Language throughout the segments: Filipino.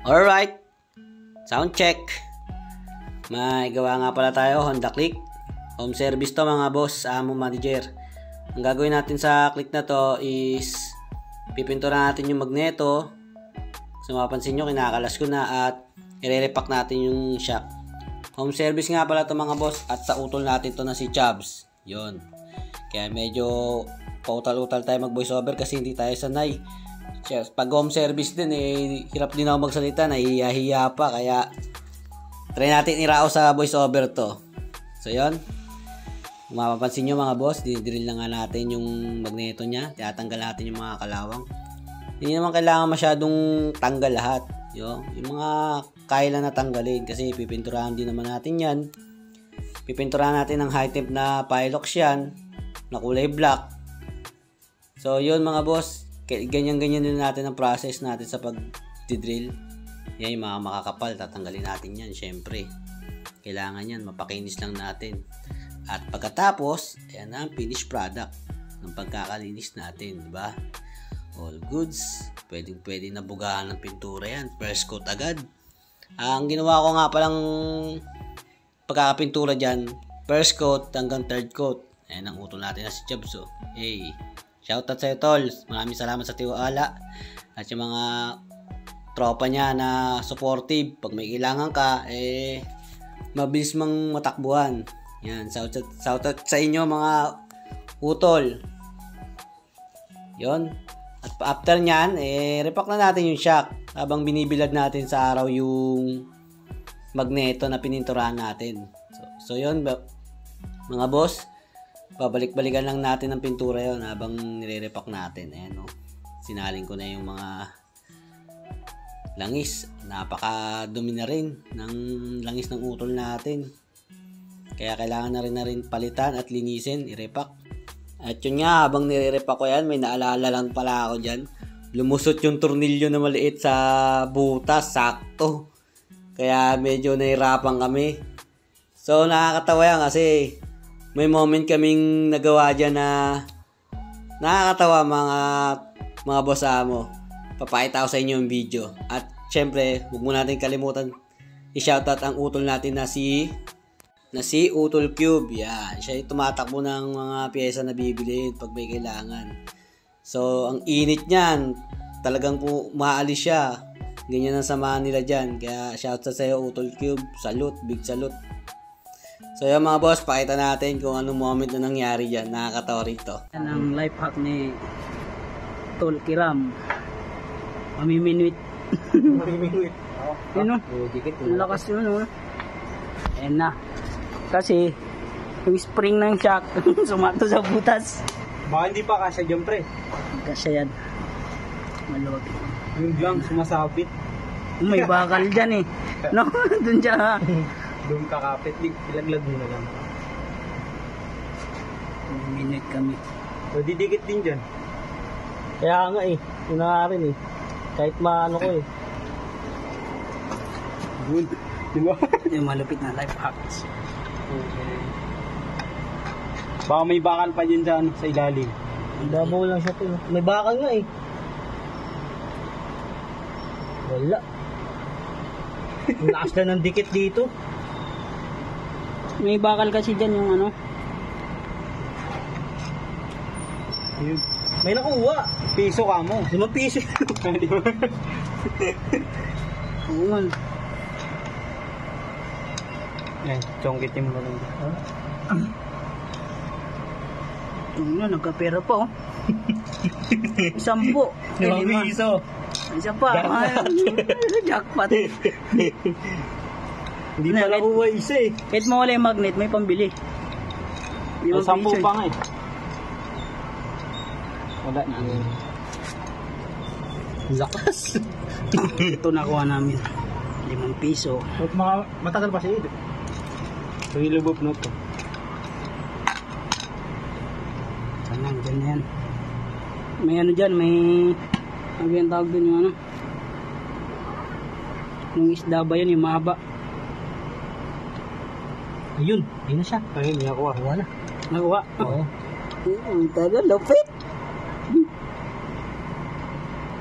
Alright, sound check. May gawa nga pala tayo, Honda Click. Home service to mga boss, amo manager. Ang gagawin natin sa click na to is pipintura natin yung magneto. So mapapansin nyo, kinakalas ko na at i-repack natin yung shock. Home service nga pala to mga boss at sa utol natin to na si Chubbs. Yon. Kaya medyo pautal-utal tayo mag voice over kasi hindi tayo sanay. Pag home service din hirap din ako magsalita, nahihiya pa, kaya try natin irao sa voice over to. So yon, kung mapapansin nyo mga boss, dinidrill na nga natin yung magneto nya, tinatanggal natin yung mga kalawang. Hindi naman kailangan masyadong tanggal lahat, yung mga kaya lang natanggalin kasi pipinturahan din naman natin yan. Pipinturahan natin ng high temp na Pilox yan na kulay black. So yun mga boss, ganyan-ganyan din natin ang process natin sa pag-drill. Yan yung mga makakapal, tatanggalin natin yan syempre. Kailangan yan, mapakinis lang natin. At pagkatapos, ayan na ang finished product ng pagkakalinis natin, di ba? All goods, pwede na bugahan ng pintura yan, first coat agad. Ang ginawa ko nga palang pagkakapintura dyan, first coat hanggang third coat. Ayan ang utol natin na si Chubbs. Hey, shoutout sa'yo tol, maraming salamat sa tiwala. At yung mga tropa niya na supportive, pag may kailangan ka, mabilis mang matakbuhan. Yan, shoutout sa inyo mga utol. Yon. At after nyan, repack na natin yung shock habang binibilad natin sa araw yung magneto na pininturahan natin. So yun, mga boss, babalik-balikan lang natin ang pintura yon habang nire-repack natin. Ayan, sinaling ko na yung mga langis. Napakadumi na rin ng langis ng utol natin. Kaya kailangan na rin palitan at linisin, i-repack. At yun nga, habang nire-repack ko yan, may naalala lang pala ako dyan. Lumusot yung tornilyo na maliit sa butas, sakto. Kaya medyo nahirapan kami. So nakakatawa yan kasi may moment kaming nagawa dyan na nakakatawa mga boss amo. Papakita ko sa inyo yung video. At syempre, huwag mo natin kalimutan i-shoutout ang utol natin na si Utol Cube. Yan, siya yung tumatakbo ng mga pyesa na bibilin pag may kailangan. So ang init niyan, talagang maalis siya. Ganyan ang samahan nila dyan. Kaya shoutout sa iyo Utol Cube. Salute, big salute. So yan mga boss, pakita natin kung anong moment na nangyari dyan. Nakakatawa rito. Yan ang life hack ni Tol Kiram. Mamiminuit. Mamiminuit. Yun o. Lakas yun o. Ayan na. Kasi yung spring ng shock sumato sa butas. Baka hindi pa kasya dyan pre. Kasya yan. Maluwag. Yung lang sumasabit. May bakal dyan eh. No? Dun dyan. Doon kakapit. Ilaglag mo na lang. Minute kami. So didikit din dyan. Kaya nga eh. Una rin eh. Kahit maano ko eh. Good. Diba? Yung malupit na life hacks. Okay. Baka may bakal pa dyan sa ilalim. Dabaw lang siya to. May bakal nga eh. Wala. Ang lakas na ng dikit dito. May bakal kasi dyan yung ano. May nakuha. Piso ka mo. 5 piso. Oo man. Yan, chongkitin mo lang. Ito na, nagkapera pa oh. 10. 5 piso. Isa pa. Jackpot. Hindi pa nakuha isa eh. Kahit mawala yung magnet, may pambili. 10 pa nga eh. Wala na. Lakas. Ito nakuha namin. 5 piso. Matagal pa siya eh. Relubop na ito. Sana, dyan na yan. May ano dyan, may... Ano yung tawag dun yung ano? Yung isda ba yun, yung mahaba? Ayun, ayun na siya. Ayun, nakakuha. Wala. Nakuha? Oo. Ang tagal, lupit.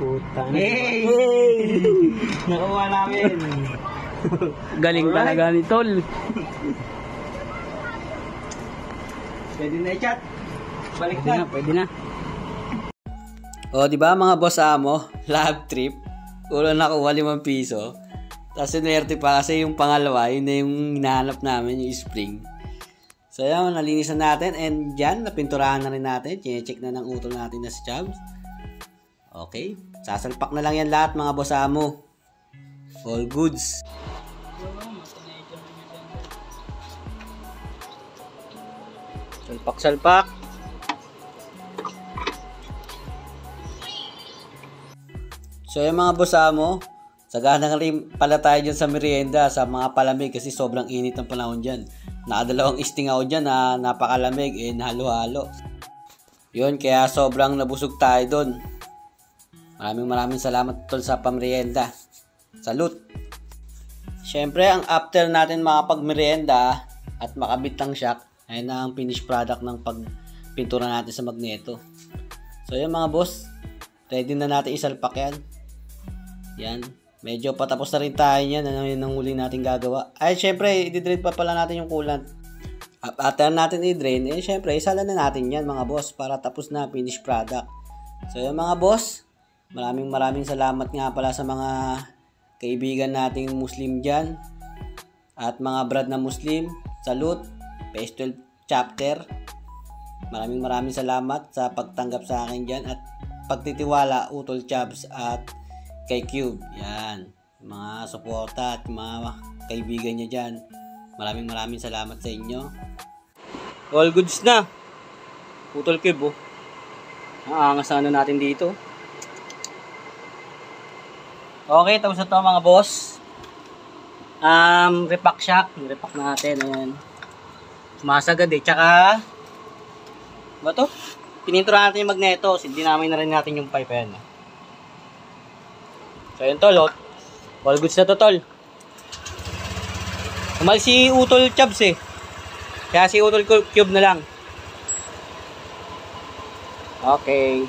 Puta. Hey! Nakuha namin. Galing talaga ni Tol. Pwede na i-chat. Balik Pwede na, pwede na. O, di ba mga boss amo, lab trip, ulo nakuha 5 piso. Tapos sinerte pa kasi yung pangalawa, yun na yung hinahanap namin, yung spring. So yan, nalinisan natin and dyan, napinturahan na rin natin. Check na ng utol natin na si Chubbs. Okay, sasalpak na lang yan lahat mga boss amo. All goods. Salpak-salpak. So yung mga boss amo, sagana rin pala tayo dyan sa merienda, sa mga palamig kasi sobrang init ng panahon dyan. Nakadalawang isting ako dyan na napakalamig, halo-halo. Yun, kaya sobrang nabusog tayo doon. Maraming salamat tol sa pamerienda. Salute! Siyempre, ang after natin makapag-merienda at makabit ng shock, ay na ang finished product ng pagpintura natin sa magneto. So yun mga boss, ready na natin isalpak yan. Yan. Medyo patapos na rin tayo yan. Ano yun ang huli natin gagawa? Ay, syempre, i-drain pa pala natin yung coolant. After natin i-drain, syempre, isala na natin yan mga boss para tapos na finished product. So yun mga boss, maraming salamat nga pala sa mga kaibigan nating Muslim dyan at mga brad na Muslim. Salute, PS12 chapter. Maraming salamat sa pagtanggap sa akin dyan at pagtitiwala Utol Chubbs at kay Cube. Yan, mga suporta at mga kaibigan niya dyan. Maraming salamat sa inyo. All goods na. Utol Cube, oh. Aangas na natin dito. Okay, tapos na to mga boss. Repack shock. Repack natin. Ayan. Sumasagad Tsaka, ba to? Pinintura natin yung magneto. Dinamay na rin natin yung pipe. Ayan. So, yun tol. All goods na to tol. Umal si Utol Chubbs Kaya si Utol Cube na lang. Okay.